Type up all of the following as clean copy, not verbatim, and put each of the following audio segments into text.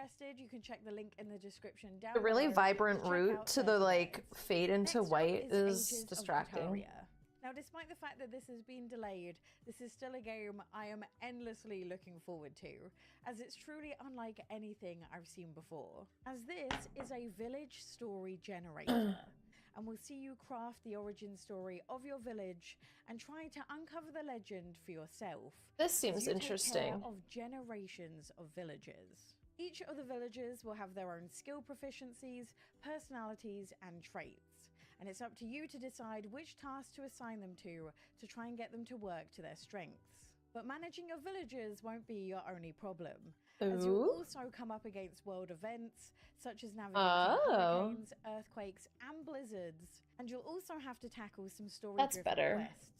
interested, you can check the link in the description down The really below vibrant check route out to the their like devs. fade into Next up white is is Ages of distracting. Kataria. Now, despite the fact that this has been delayed, this is still a game I am endlessly looking forward to, as it's truly unlike anything I've seen before, as this is a village story generator. And we'll see you craft the origin story of your village and try to uncover the legend for yourself. This seems as you interesting. Take care of generations of villagers. Each of the villagers will have their own skill proficiencies, personalities, and traits. And it's up to you to decide which task to assign them to try and get them to work to their strengths. But managing your villagers won't be your only problem, as you'll also come up against world events, such as navigating hurricanes, earthquakes, and blizzards. And you'll also have to tackle some story-driven quests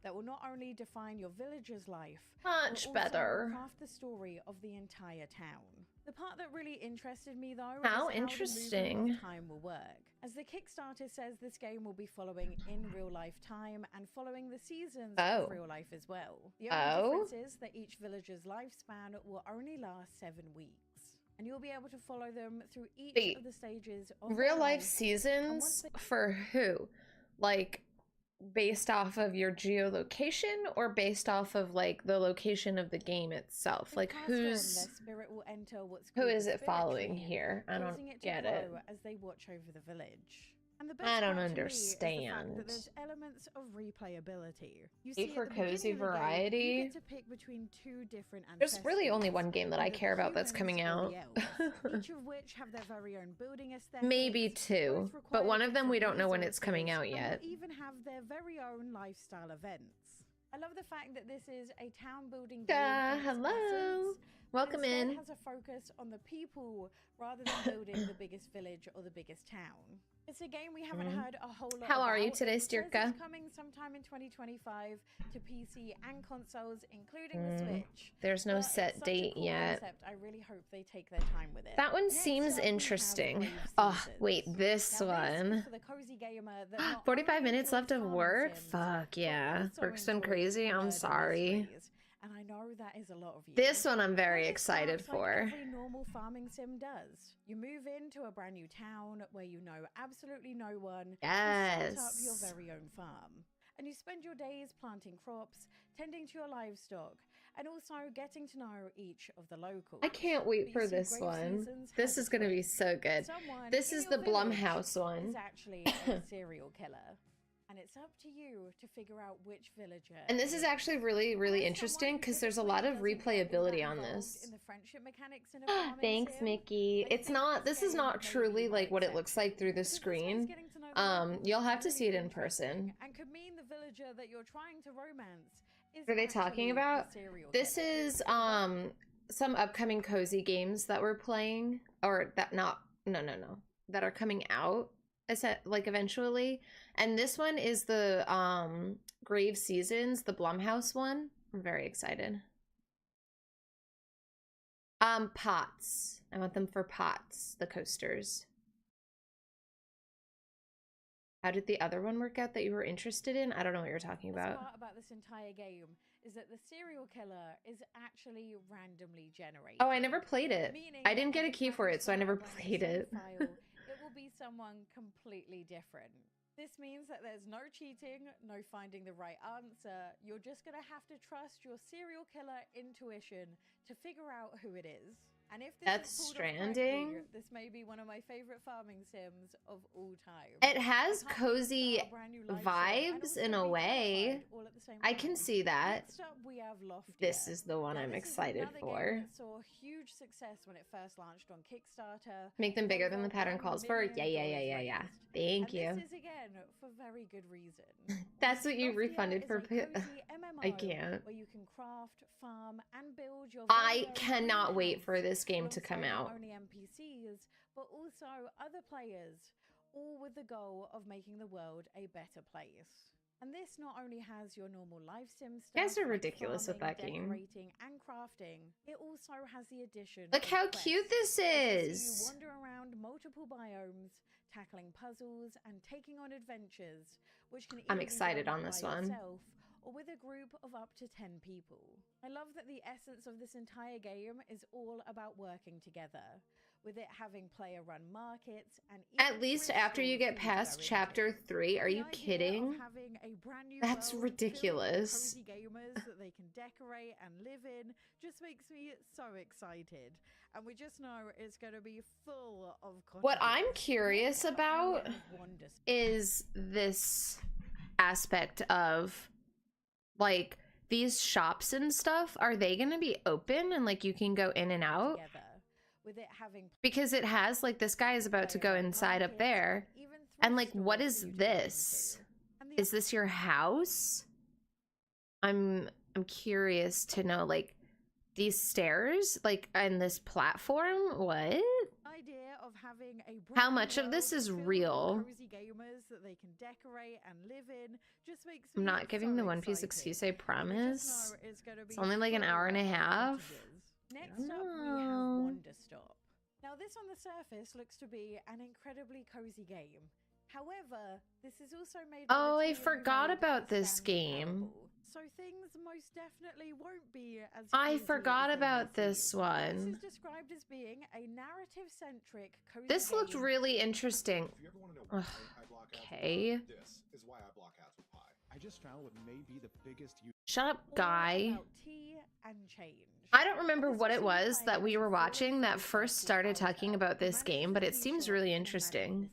that will not only define your villager's life, but also craft the story of the entire town. The part that really interested me, though, is how the movement of time will work. As the Kickstarter says, this game will be following in real-life time and following the seasons of real life as well. The only difference is that each villager's lifespan will only last 7 weeks. And you'll be able to follow them through each of the stages of real-life seasons for who? Like, based off of your geolocation or based off of like the location of the game itself? Like who is it following here? I don't get it. As they watch over the village. And the I don't understand. Is the fact that there's elements of replayability. You see for cozy variety. You get to pick between 2 different There's really only one game that I care about that's coming out. Each of which have their very own building aesthetic. Maybe 2, but one of them we don't know when it's coming out yet. Even have their very own lifestyle events. I love the fact that this is a town building game. Hello. Welcome in. It has a focus on the people rather than building the biggest village or the biggest town. It's a game we haven't heard a whole lot How about. are you today, Stirka? It's coming sometime in 2025 to PC and consoles, including the Switch. There's no set date yet. I really hope they take their time with it. That one seems interesting. Oh, wait, this one. For the cozy gamer, 45 minutes left of work? Fuck yeah. Work's been crazy. I'm sorry. And I know that is a lot of you. This one I'm very excited for. Like every normal farming sim does. You move into a brand new town where you know absolutely no one. Yes. You set up your very own farm. And you spend your days planting crops, tending to your livestock, and also getting to know each of the locals. I can't wait for this one. This is going to be so good. This is the Blumhouse one. Is actually a serial killer. And it's up to you to figure out which villager. And this is actually really interesting because there's a lot of replayability on this. In the friendship mechanics in a Thanks, Mickey. It's not, this is not truly like what it looks like through the screen. You'll have to see it in person. And could mean the villager that you're trying to romance is What are they talking about? This is some upcoming cozy games that we're playing, or that that are coming out. Like eventually, and this one is the Grave Seasons, the Blumhouse one. I'm very excited. Pots. I want them for pots, the coasters. How did the other one work out that you were interested in? I don't know what you're talking about. The part about this entire game is that the serial killer is actually randomly generated. Oh, I never played it. I didn't get a key for it, so I never played it. It will be someone completely different. This means that there's no cheating, no finding the right answer. You're just gonna have to trust your serial killer intuition to figure out who it is. And if this Death is Stranding, this may be one of my favorite farming sims of all time. It has cozy vibes in a way. I can see that. Next up, we have Loftia. This is the one I'm excited for. It saw huge success when it first launched on Kickstarter. Make them bigger than the pattern calls for. Yeah. Thank you. This is again for very good reason. That's what you refunded for. I can't. Where you can craft, farm, and build your. I cannot wait for this game to come out. Not only NPCs, but also other players, all with the goal of making the world a better place. And this not only has your normal life sim stuff, you guys are like ridiculous farming, with that game. Decorating, and crafting. It also has the addition. Look how cute this is. You wander around multiple biomes, tackling puzzles and taking on adventures, which can. I'm excited on this one. or with a group of up to 10 people. I love that the essence of this entire game is all about working together, with it having player-run markets and at least after you get past chapter 3. Are you kidding? That's ridiculous. Cozy gamers that they can decorate and live in just makes me so excited, and we just know it's going to be full of content. What I'm curious about is this aspect of, like, these shops and stuff. Are they going to be open and, like, you can go in and out? With it having, because it has, like, this guy is about to go inside up there, and, like, what is this? Is this your house? I'm curious to know, like, these stairs, like, and this platform, what? Idea of having a how much of this is real? Cozy gamers that they can decorate and live in just makes I'm not giving the One Piece excuse, I promise. It's only like an hour and a half. Next up, we have Wonderstop. Now, this on the surface looks to be an incredibly cozy game. However, this is also made. Oh, I forgot about this game. So things most definitely won't be as. I forgot about this one. This is described as being a narrative-centric cozy. This looked really interesting. Ugh, okay. This is why I block ads with pie. I just found what may be the biggest. Shut up, guy. Tea and change. I don't remember what it was that we were watching that first started talking about this game, but it seems really interesting.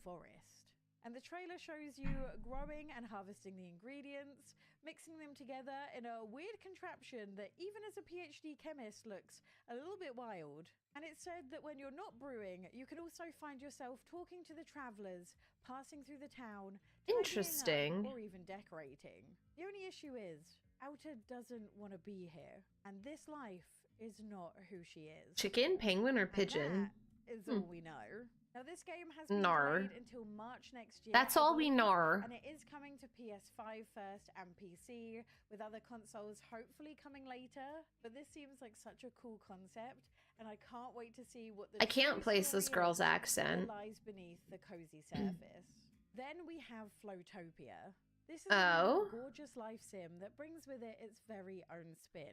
And the trailer shows you growing and harvesting the ingredients, mixing them together in a weird contraption that even as a PhD chemist looks a little bit wild. And it's said that when you're not brewing, you can also find yourself talking to the travelers, passing through the town, interesting, or even decorating. The only issue is, Outer doesn't want to be here, and this life is not who she is. Chicken, penguin, or pigeon? That is all we know. Now, this game has been played until March next year. That's all we know. And it is coming to PS5 first and PC, with other consoles hopefully coming later. But this seems like such a cool concept, and I can't wait to see what the I can't place this girl's accent. Lies beneath the cozy surface. Then we have Flowtopia. This is a gorgeous life sim that brings with it its very own spin,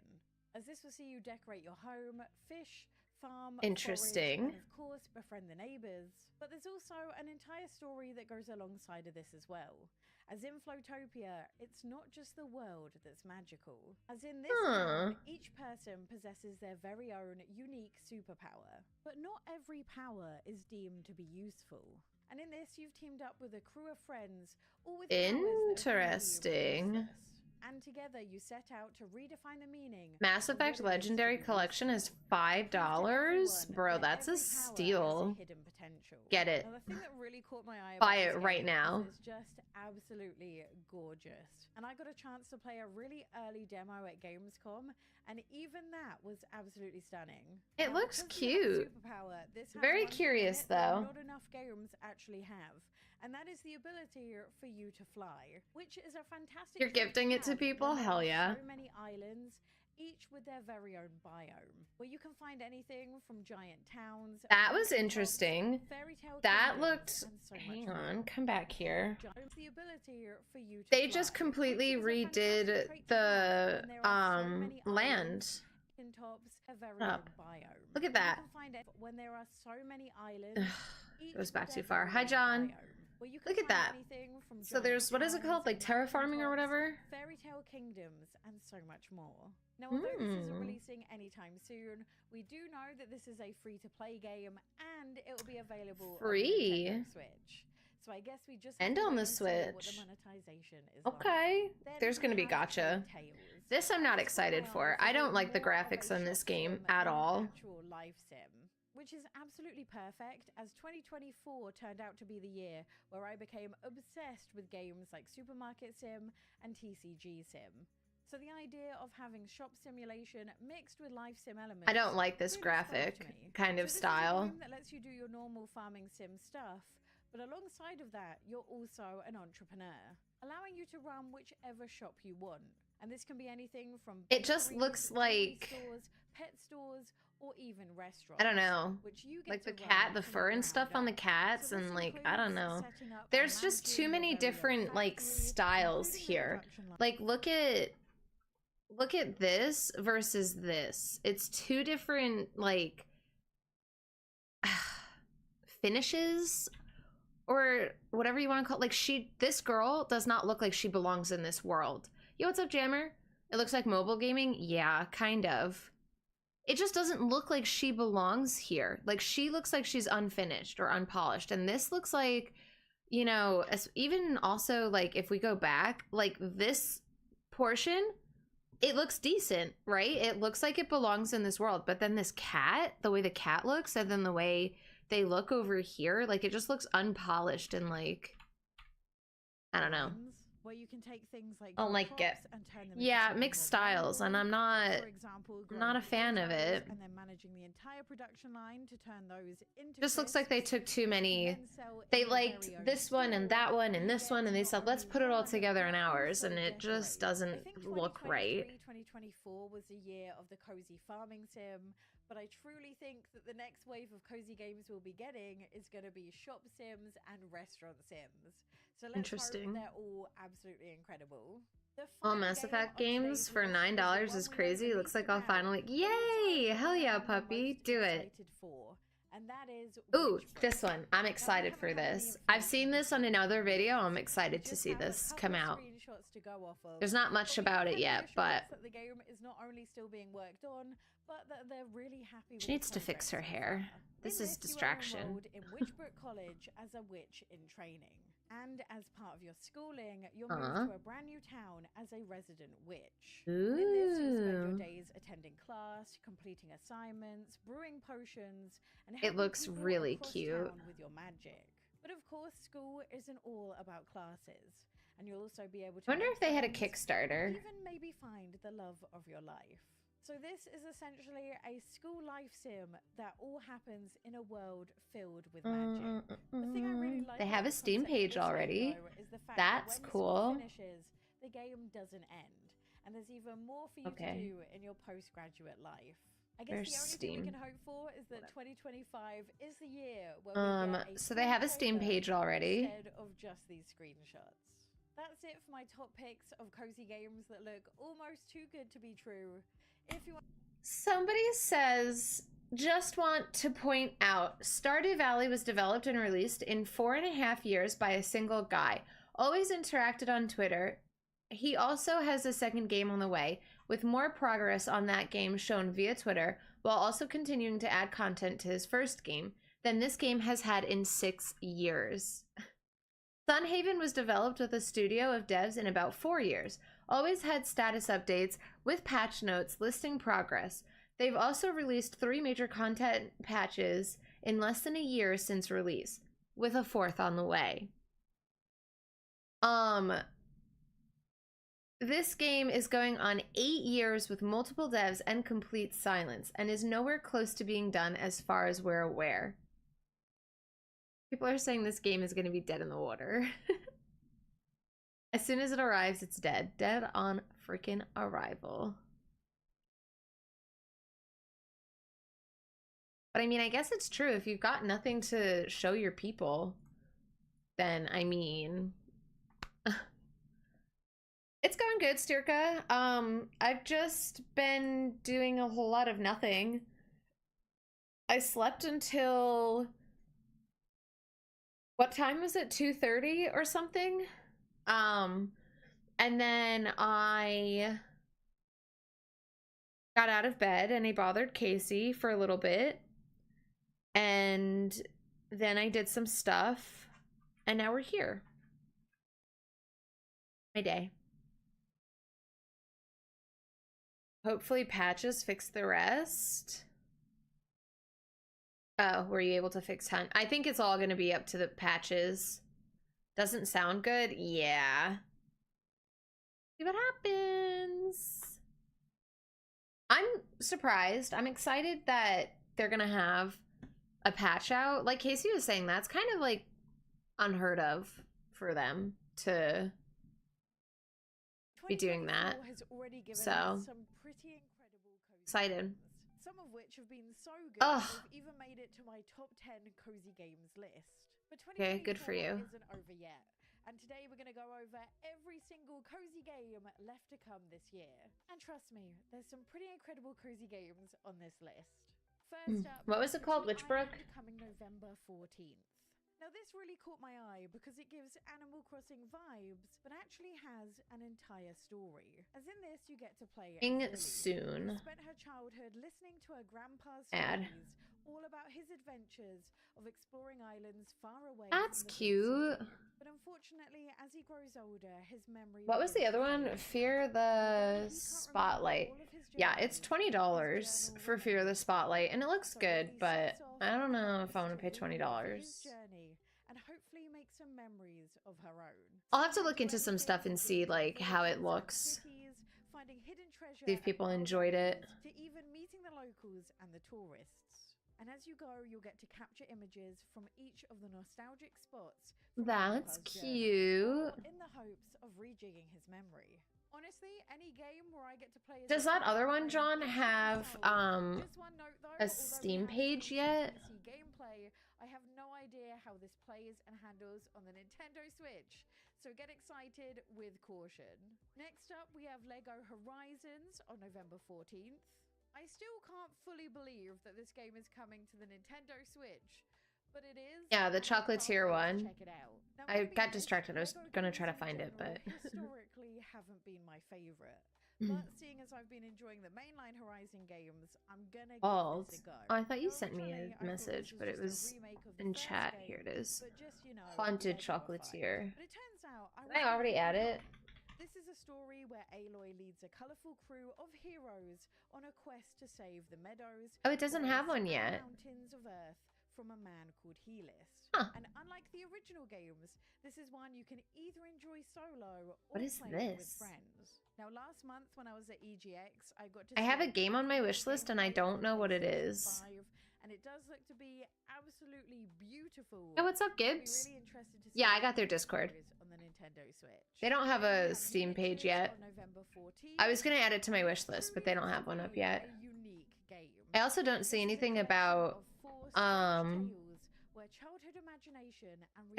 as this will see you decorate your home, fish, farm, interesting, forage, and of course befriend the neighbors. But there's also an entire story that goes alongside of this as well. As in Flowtopia, it's not just the world that's magical. As in this town, each person possesses their very own unique superpower. But not every power is deemed to be useful. And in this, you've teamed up with a crew of friends, all with interesting. And together you set out to redefine the meaning. Mass Effect Legendary Collection is $5? Bro, that's a steal. Get it. Now, the thing that really caught my eye buy it right now. It's just absolutely gorgeous. And I got a chance to play a really early demo at Gamescom, and even that was absolutely stunning. It looks cute. Very curious though. Not enough games actually have. And that is the ability for you to fly, which is a fantastic. You're gifting it to people? Hell yeah. So many islands, each with their very own biome, where you can find anything from giant towns. That was interesting. That looked. So hang on, come back here. The ability for you to they just completely redid the land. Look at that. When there are so many islands. It goes back too far. Hi, John. Look at that. So there's, what is it called? Like terraforming or whatever? Fairy tale kingdoms and so much more. Now, although this isn't releasing anytime soon, we do know that this is a free-to-play game and it will be available on the Switch. So I guess we just and on the Switch. What the monetization is okay. There's gonna be gacha. This I'm not excited for. I don't like the graphics on this game at all. Life sim, which is absolutely perfect, as 2024 turned out to be the year where I became obsessed with games like Supermarket Sim and TCG Sim. So the idea of having shop simulation mixed with life sim elements. I don't like this graphic kind of style. This is a game that lets you do your normal farming sim stuff, but alongside of that, you're also an entrepreneur, allowing you to run whichever shop you want. And this can be anything from it just looks like stores, pet stores, or even restaurants. I don't know, which you get like the cat, the fur and stuff on the cats, and like I don't know. There's just too many different like styles here. Like look at look at this versus this. It's two different, like, finishes or whatever you want to call it. Like, this girl does not look like she belongs in this world. Yo, what's up, Jammer? It looks like mobile gaming? Yeah, kind of. It just doesn't look like she belongs here. Like, she looks like she's unfinished or unpolished. And this looks like, you know, even also, like, if we go back, like, this portion, it looks decent, right? It looks like it belongs in this world. But then this cat, the way the cat looks, and then the way they look over here, like, it just looks unpolished and, like, I don't know. Where you can take things like I don't like it. and turn them Yeah, mixed styles, and I'm not a fan of it. And then managing the entire production line to turn those into Just looks like they took too many. They liked this one and that one and this one, and they said, let's put it all together in ours, and it just doesn't look right. 2024 was the year of the cozy farming sim, but I truly think that the next wave of cozy games we'll be getting is going to be shop sims and restaurant sims. So let's hope they're all absolutely incredible. All Mass Effect games for $9 is crazy. Looks like I'll finally... Yay! Hell yeah, puppy. Do it. Ooh, this one. I'm excited for this. I've seen this on another video. I'm excited to see this come out. There's not much about it yet, but... The game is not only still being worked on, but that they're really happy with she needs to fix her hair. This is distraction. In Witchbrook College as a witch in training. And as part of your schooling, you'll move to a brand new town as a resident witch. Ooh. In this, you'll spend your days attending class, completing assignments, brewing potions, and it looks really cute with your magic. But of course, school isn't all about classes, and you'll also be able to. I wonder if they had a Kickstarter. Even maybe find the love of your life. So this is essentially a school life sim that all happens in a world filled with magic. The thing I really like they have a Steam page already. Is the fact that's that when cool. Finishes, the game doesn't end, and there's even more for you to do in your postgraduate life. I guess the only thing we can hope for is that 2025 is the year where we get a so they have a Steam page already instead of just these screenshots. That's it for my top picks of cozy games that look almost too good to be true. If you want... Somebody says, just want to point out, Stardew Valley was developed and released in 4.5 years by a single guy. Always interacted on Twitter. He also has a second game on the way, with more progress on that game shown via Twitter, while also continuing to add content to his first game than this game has had in 6 years. Sunhaven was developed with a studio of devs in about 4 years. Always had status updates with patch notes listing progress. They've also released 3 major content patches in less than a year since release, with a 4th on the way. This game is going on 8 years with multiple devs and complete silence, and is nowhere close to being done as far as we're aware. People are saying this game is going to be dead in the water. As soon as it arrives, it's dead. Dead on freaking arrival. But I mean, I guess it's true. If you've got nothing to show your people, then I mean... It's going good, Stirka. I've just been doing a whole lot of nothing. I slept until... What time was it? 2:30 or something? And then I got out of bed and I bothered Casey for a little bit. And then I did some stuff. And now we're here. My day. Hopefully patches fix the rest. Oh, were you able to fix Hunt? I think it's all going to be up to the patches. Doesn't sound good? Yeah. See what happens. I'm surprised. I'm excited that they're going to have a patch out. Like Casey was saying, that's kind of like unheard of for them to be doing that. So, excited. Some of which have been so good, they've even made it to my top 10 cozy games list. But okay, good for you. Isn't over yet. and today we're going to go over every single cozy game left to come this year. And trust me, there's some pretty incredible cozy games on this list. First up, what was it called? Witchbrook? Coming November 14th. Now this really caught my eye because it gives Animal Crossing vibes, but actually has an entire story. As in this, you get to play soon. who spent her childhood listening to her grandpa's stories, all about his adventures of exploring islands far away. That's cute. But unfortunately, as he grows older, his memory... What was the other one? Fear the Spotlight. Yeah, it's $20 for Fear the Spotlight, and it looks good, but I don't know if I want to pay $20. And hopefully make some memories of her own. I'll have to look into some stuff and see like how it looks. Finding hidden treasure, see if people enjoyed it. To even meeting the locals and the tourists. And as you go, you'll get to capture images from each of the nostalgic spots. That's cute. In the hopes of rejigging his memory. Honestly, any game where I get to play... Does that other one, John, have a Steam page yet? Gameplay, I have no idea how this plays and handles on the Nintendo Switch, so get excited with caution. Next up, we have Lego Horizons on November 14th. I still can't fully believe that this game is coming to the Nintendo Switch, but it is. Yeah, the chocolatier one. Check it out. Now, I got distracted. I was gonna try to find it, but historically haven't been my favorite. But seeing as I've been enjoying the mainline Horizon games, I'm gonna give this a go. Oh, I thought you sent me a message, but it was in chat. Here it is. Just, you know, Haunted Chocolatier. But it turns out Did I already add it? This is a story where Aloy leads a colorful crew of heroes on a quest to save the meadows. Oh, it doesn't have one yet. Mountains of Earth from a man called Helis. Huh. And unlike the original games, this is one you can either enjoy solo or what is play this? with friends. Now, last month when I was at EGX, I got to I have a game on my wish list and I don't know what it is. And it does look to be absolutely beautiful. Hey, what's up, Gibbs? Really interested to see yeah, I got their Discord. On the Nintendo Switch. They don't have a Steam page yet. I was gonna add it to my wish list, but they don't have one up yet. I also don't see anything about a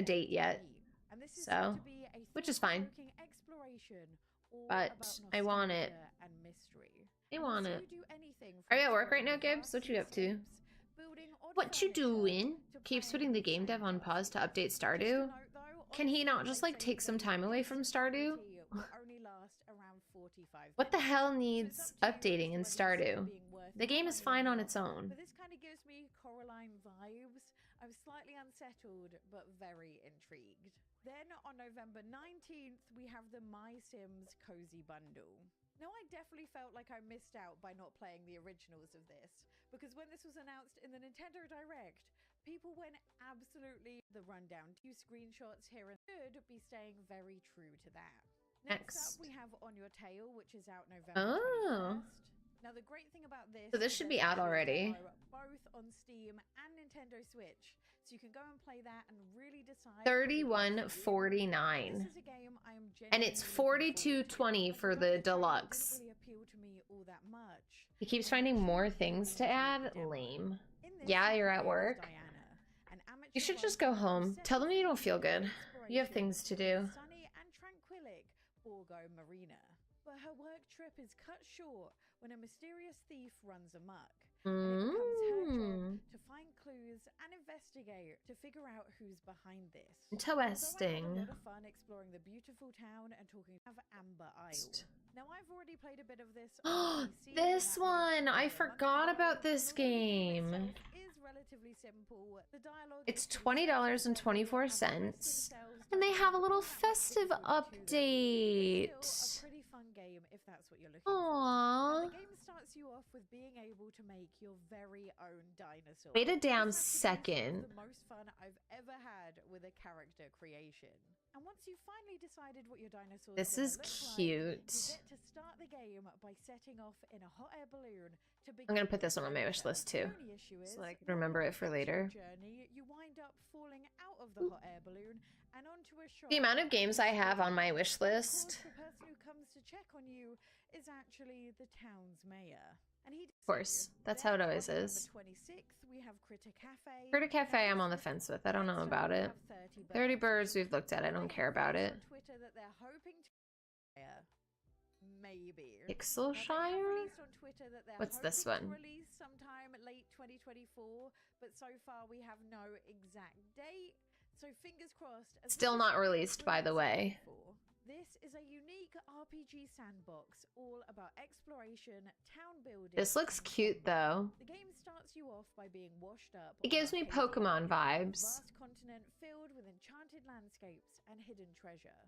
date yet, so which is fine. But I want it. I want it. Are you at work right now, Gibbs? What you up to? What you doing? Keeps putting the game dev on pause to update Stardew? Can he not just like take some time away from Stardew? What the hell needs updating in Stardew? The game is fine on its own. But this kind of gives me Coraline vibes. I'm slightly unsettled, but very intrigued. Then on November 19th, we have the My Sims Cozy Bundle. Now, I definitely felt like I missed out by not playing the originals of this, because when this was announced in the Nintendo Direct, people went absolutely the rundown. 2 screenshots here and should be staying very true to that. Next up, we have On Your Tail, which is out November 21st. Now, the great thing about this... So this should be out already. Both on Steam and Nintendo Switch. So you can go and play that and really decide... $31.49. This is a game I am and it's $42.20 for the deluxe. Really appeal to me all that much. He keeps finding more things to add. Lame. Yeah, you're at work. You should just go home. Tell them you don't feel good. You have things to do. Sunny and tranquillic Borgo Marina. But her work trip is cut short when a mysterious thief runs amok. And it becomes her job to find clues and investigate to figure out who's behind this. Interesting. I had a lot of fun exploring the beautiful town and talking of Amber Isle. Now, I've already played a bit of this. This one! I forgot about this game. Relatively simple. The dialogue it's $20.24, and they have a little festive update. A pretty fun game if that's what you're looking for. The game starts you off with being able to make your very own dinosaur. Wait a damn second. The most fun I've ever had with a character creation. And once you've finally decided what your dinosaur is cute. Like, you get to start the game by setting off in a hot air balloon to begin. I'm gonna put this on my wish list too, so I can remember it for later. Journey, you wind up falling out of the hot air balloon and onto a shop. The amount of games I have on my wish list. The person who comes to check on you is actually the town's mayor. And he did Of course, so. that's Then how it on always November is. 26th, we have Critter Cafe. Critter Cafe, Now, I'm on the this- fence with. I don't know next up, about we it. have 30 Birds, which we've looked at. I don't they care have about released it. on Twitter that they're hoping to maybe. Pixelshire? Now, they have released on Twitter that they're What's this hoping one? to release sometime late 2024, but so far we have no exact date. So fingers crossed. As Still this not is released, by the way. This is a unique RPG sandbox all about exploration, town building. This looks and cute, combat. though. The game starts you off by being washed up. It gives me Pokemon vibes. A vast continent filled with enchanted landscapes and hidden treasure.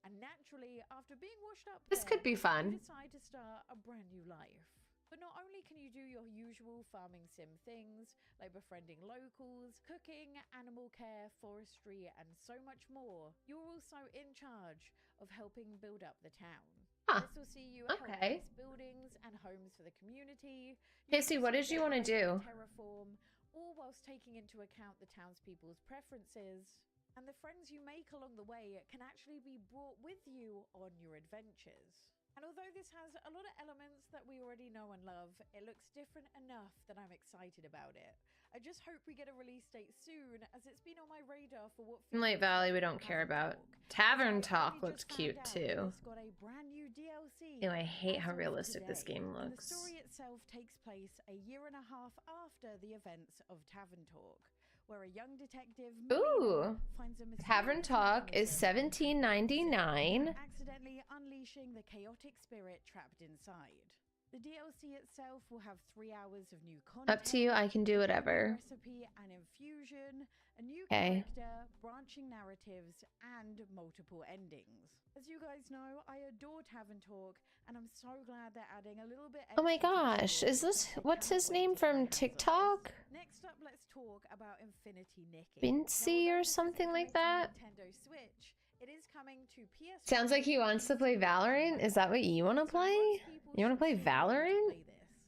And naturally, after being washed up, This could be fun. you decide to start a brand new life. But not only can you do your usual farming sim things, like befriending locals, cooking, animal care, forestry, and so much more, you're also in charge of helping build up the town. Huh. This will see you help Okay. place buildings and homes for the community. Casey, what did you want to do? Terraform, all whilst taking into account the townspeople's preferences. And the friends you make along the way can actually be brought with you on your adventures. And although this has a lot of elements that we already know and love, it looks different enough that I'm excited about it. I just hope we get a release date soon, as it's been on my radar for what Moonlight Valley, we don't care about. Tavern Talk looks cute, too. It's got a brand new DLC. Ew, I hate how as of realistic this today. game And looks. the story itself takes place a year and a half after the events of Tavern Talk, where a young detective Ooh. finds a Tavern mysterious Talk is mechanism $17.99. accidentally unleashing the chaotic spirit trapped inside. The DLC itself will have 3 hours of new content. Up to you, I can do whatever. Recipe and infusion, a new Okay. character, branching narratives, and multiple endings. As you guys know, I adore Tavern Talk, and I'm so glad they're adding a little bit. Oh my extra to the gosh, story. is this, I what's cannot his wait name to get my from hands on this. TikTok? Next up, let's talk about Infinity Nikki. Bincy or something like that? Nintendo Switch, it is coming to PS. Sounds like he wants to play Valorant. Is that what you want to play? You want to play Valorant?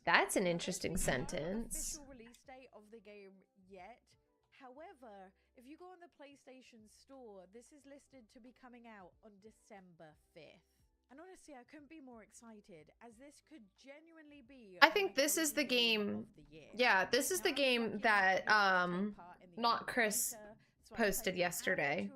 That's an interesting sentence. Official release date of the game yet. However, if you go on the PlayStation Store, this is listed to be coming out on December 5th. And honestly, I couldn't be more excited, as this could genuinely be. I think this is the game. Yeah, this is the game that not Chris posted yesterday.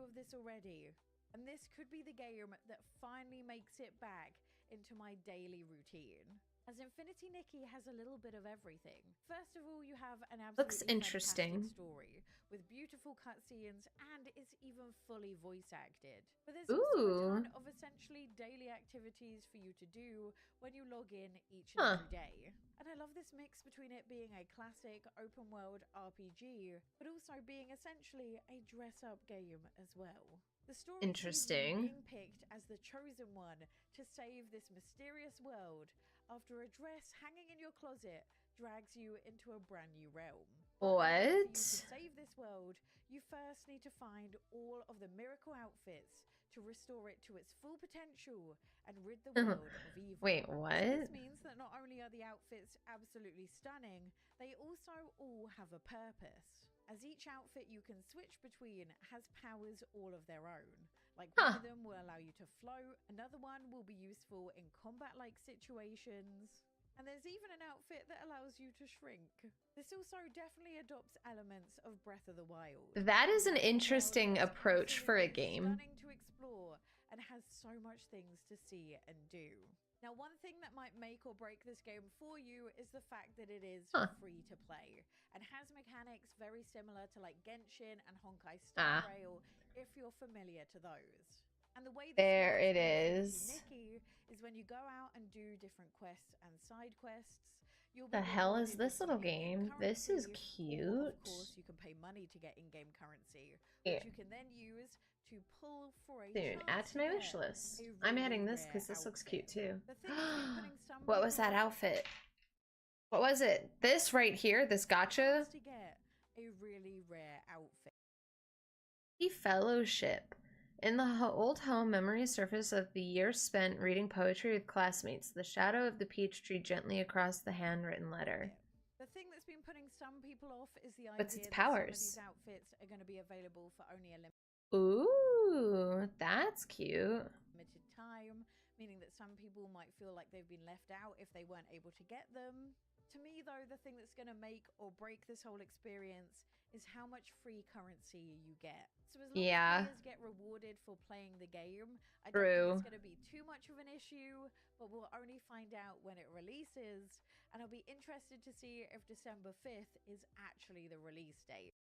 And this could be the game that finally makes it back into my daily routine. As Infinity Nikki has a little bit of everything. First of all, you have an absolutely Looks interesting. fantastic story with beautiful cutscenes, and it's even fully voice acted. But there's also a ton of essentially daily activities for you to do when you log in each and every day. And I love this mix between it being a classic open world RPG, but also being essentially a dress-up game as well. The story Interesting. being picked as the chosen one to save this mysterious world after a dress hanging in your closet drags you into a brand new realm. What? To save this world, you first need to find all of the miracle outfits to restore it to its full potential and rid the world of evil. Wait, what? This means that not only are the outfits absolutely stunning, they also all have a purpose, as each outfit you can switch between has powers all of their own. Like one of them will allow you to float, another one will be useful in combat-like situations, and there's even an outfit that allows you to shrink. This also definitely adopts elements of Breath of the Wild. That is an interesting approach for a game. Stunning to explore and has so much things to see and do. Now, one thing that might make or break this game for you is the fact that it is free to play and has mechanics very similar to like Genshin and Honkai Star Rail, if you're familiar to those. And the way this There works it with is. Nikki is when you go out and do different quests and side quests, you'll be The hell is rewarded this with little some in-game game? This is currency, or, of cute. course, you can pay money to get in-game currency, Yeah. which you can then use to pull for a Soon, add chance to my get wish list. a I'm really adding this rare because this looks cute outfit. too. The thing that's been putting some What was people that off outfit? What was it? This right here, this gotcha? is to get a really rare outfit. The Fellowship. In the old home, memories surface of the years spent reading poetry with classmates. The shadow of the peach tree gently across the handwritten letter. The thing that's been putting some people off is the idea What's its that some of powers? these outfits are going to be available for only a Ooh, that's cute. limited time, meaning that some people might feel like they've been left out if they weren't able to get them. To me, though, the thing that's going to make or break this whole experience is how much free currency you get. So as long as players get rewarded for playing the game, I don't think it's going to be too much of an issue, but we'll only find out when it releases, and I'll be interested to see if December 5th is actually the release date.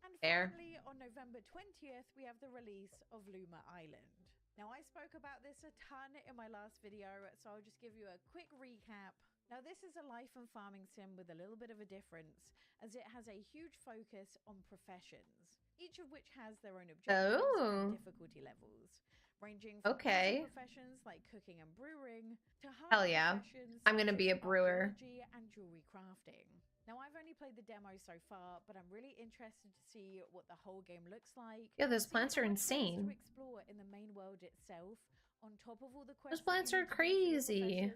And finally, on November 20th, we have the release of Luma Island. Now, I spoke about this a ton in my last video, so I'll just give you a quick recap. Now, this is a life and farming sim with a little bit of a difference, as it has a huge focus on professions, each of which has their own objectives and difficulty levels, ranging from easy professions like cooking and brewing to hard professions I'm gonna be a brewer and jewelry crafting. Now, I've only played the demo so far, but I'm really interested to see what the whole game looks like. Yeah, those plants are insane. To explore in the main world itself, on top of all the quests. Those plants are crazy.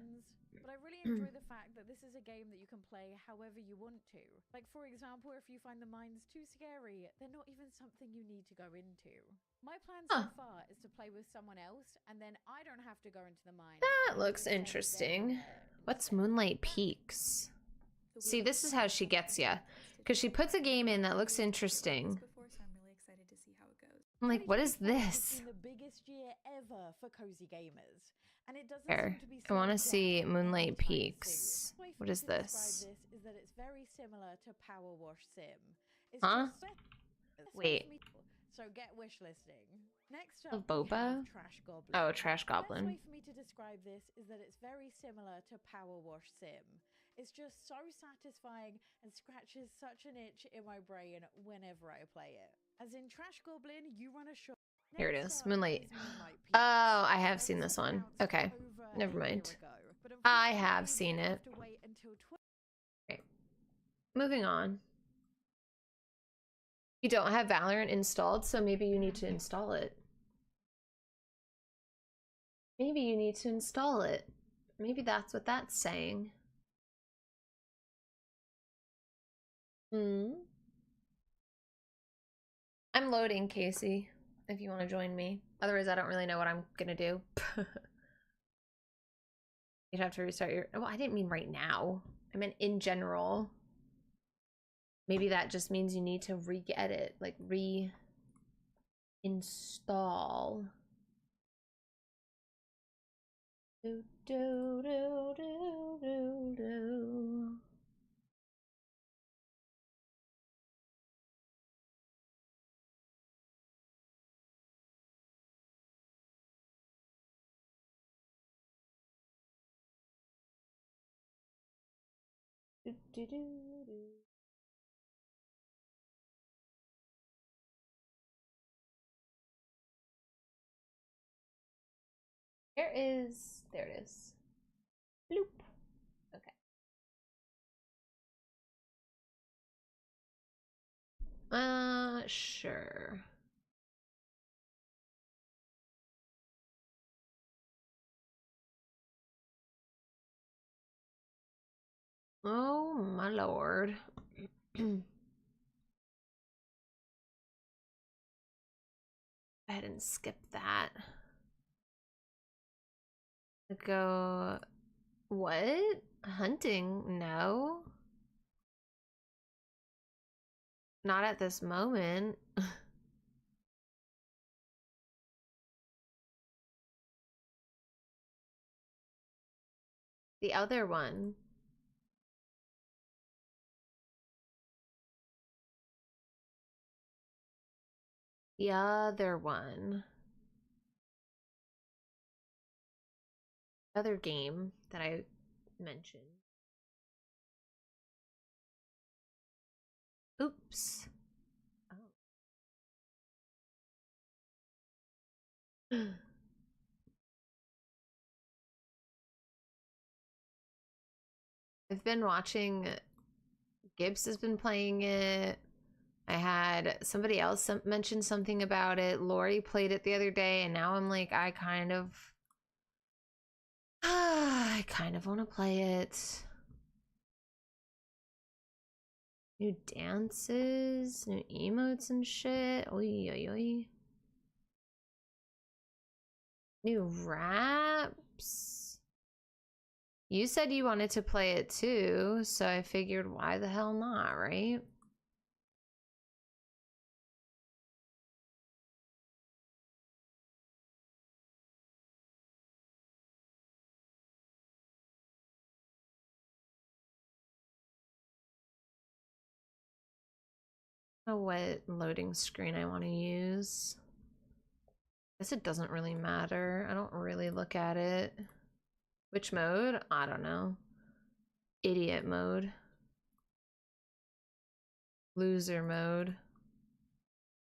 But I really enjoy the fact that this is a game that you can play however you want to. Like, for example, if you find the mines too scary, they're not even something you need to go into. My plan so far is to play with someone else, and then I don't have to go into the mines. That looks interesting. What's Moonlight Peaks? See, this is how she gets ya. Because she puts a game in that looks interesting. I'm like, what is this? The biggest year ever for cozy gamers. And it doesn't There. seem to be I want to see Moonlight Peaks. What is this? This is that it's very similar to Power Wash Sim. It's Wait. So get wish listing. Next up, Boba? Trash Goblin. Oh, Trash Goblin. The best way for me to describe this is that it's very similar to Power Wash Sim. It's just so satisfying and scratches such an itch in my brain whenever I play it. As in Trash Goblin, you run a shop. Here it is, Moonlight. Oh, I have seen this one. Okay, never mind. I have seen it. Okay. Moving on. You don't have Valorant installed, so maybe you need to install it. Maybe you need to install it. Maybe that's what that's saying. I'm loading, Casey, if you want to join me. Otherwise, I don't really know what I'm gonna do. You'd have to restart your... Well, I didn't mean right now. I meant in general. Maybe that just means you need to re-get it. Like, re-install. Do, do, do, do, do, do. Do, do, do, do. There it is. Bloop. Okay. Sure. Oh my lord. Go ahead and skip that. Go. What? Hunting? No. Not at this moment. The other one. The other one. Other game that I mentioned. Oops. Oh. I've been watching. Gibbs has been playing it. I had somebody else mention something about it. Lori played it the other day, and now I'm like, I kind of want to play it. New dances, new emotes and shit. Oy, oy, oy. New raps. You said you wanted to play it too, so I figured why the hell not, right? Know what loading screen I want to use. Guess it doesn't really matter. I don't really look at it. Which mode? I don't know. Idiot mode. Loser mode.